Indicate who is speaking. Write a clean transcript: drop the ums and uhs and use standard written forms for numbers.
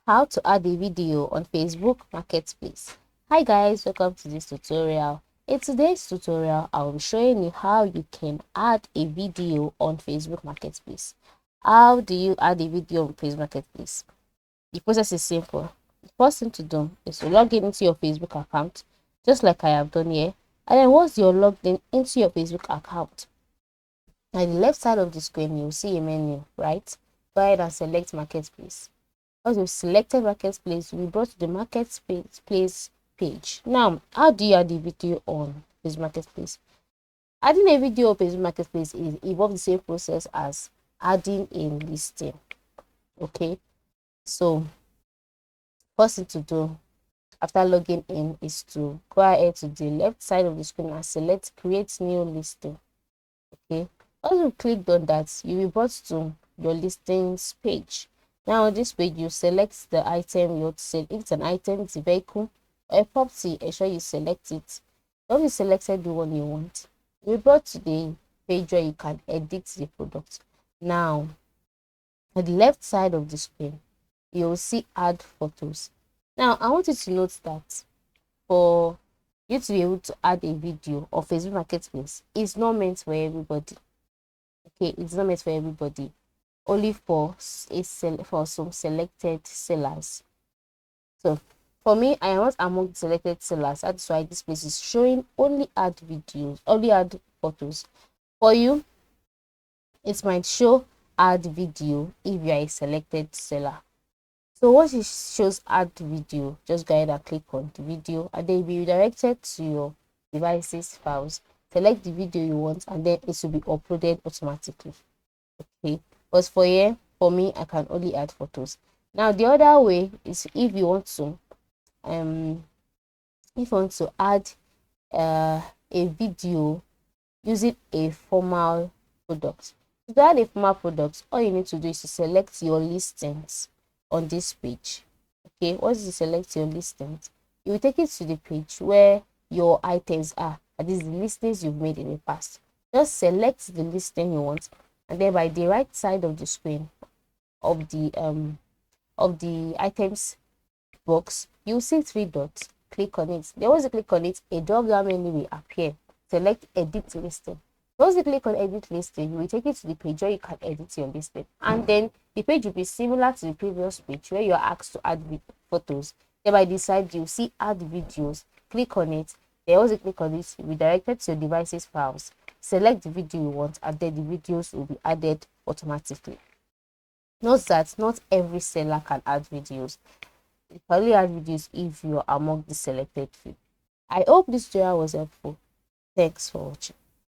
Speaker 1: How to add a video on Facebook Marketplace. Hi guys, welcome to this tutorial. In today's tutorial, I will be showing you how you can add a video on Facebook Marketplace. How do you add a video on Facebook Marketplace? The process is simple. The first thing to do is to log in into your Facebook account, just like I have done here. And then once you're logged in into your Facebook account, on the left side of the screen, you'll see a menu, right? Go ahead and select Marketplace. Once you've selected Marketplace, you'll be brought to the Marketplace page. Now, how do you add a video on this Marketplace? Adding a video on Facebook Marketplace involves the same process as adding a listing. Okay, so first thing to do after logging in is to go ahead to the left side of the screen and select Create New Listing. Okay, once you clicked on that, you'll be brought to your listings page. Now on this page, you select the item you want to sell. If it's an item, it's a vehicle or a property, ensure you select it. Once you selected the one you want, you'll be brought to the page where you can edit the product. Now, on the left side of the screen, you'll see Add Photos. Now, I want you to note that for you to be able to add a video on Facebook Marketplace, it's not meant for everybody. Okay, it's not meant for everybody, only for some selected sellers. So for me, I am not among the selected sellers. That's why this place is showing only add videos, only add photos. For you, it might show add video if you are a selected seller. So once it shows add video, just go ahead and click on the video, and then you'll be redirected to your device's files. Select the video you want, and then it will be uploaded automatically. Okay, but for me, I can only add photos. Now the other way is if you want to add a video using a formal product. To add a formal product, all you need to do is to select your listings on this page. Okay, once you select your listings, you will take it to the page where your items are. That is the listings you've made in the past. Just select the listing you want, and then by the right side of the screen of the items box, you'll see three dots. Click on it. Then once you click on it, a drop down menu will appear. Select Edit Listing. Once you click on Edit Listing, you will take it to the page where you can edit your listing, and then the page will be similar to the previous page where you're asked to add photos. Then by the side, you'll see Add Videos. Click on it. Then once you click on it, you'll be directed to your device's files. Select the video you want, and then the videos will be added automatically. Note that not every seller can add videos. You can only add videos if you are among the selected few. I hope this tutorial was helpful. Thanks for watching.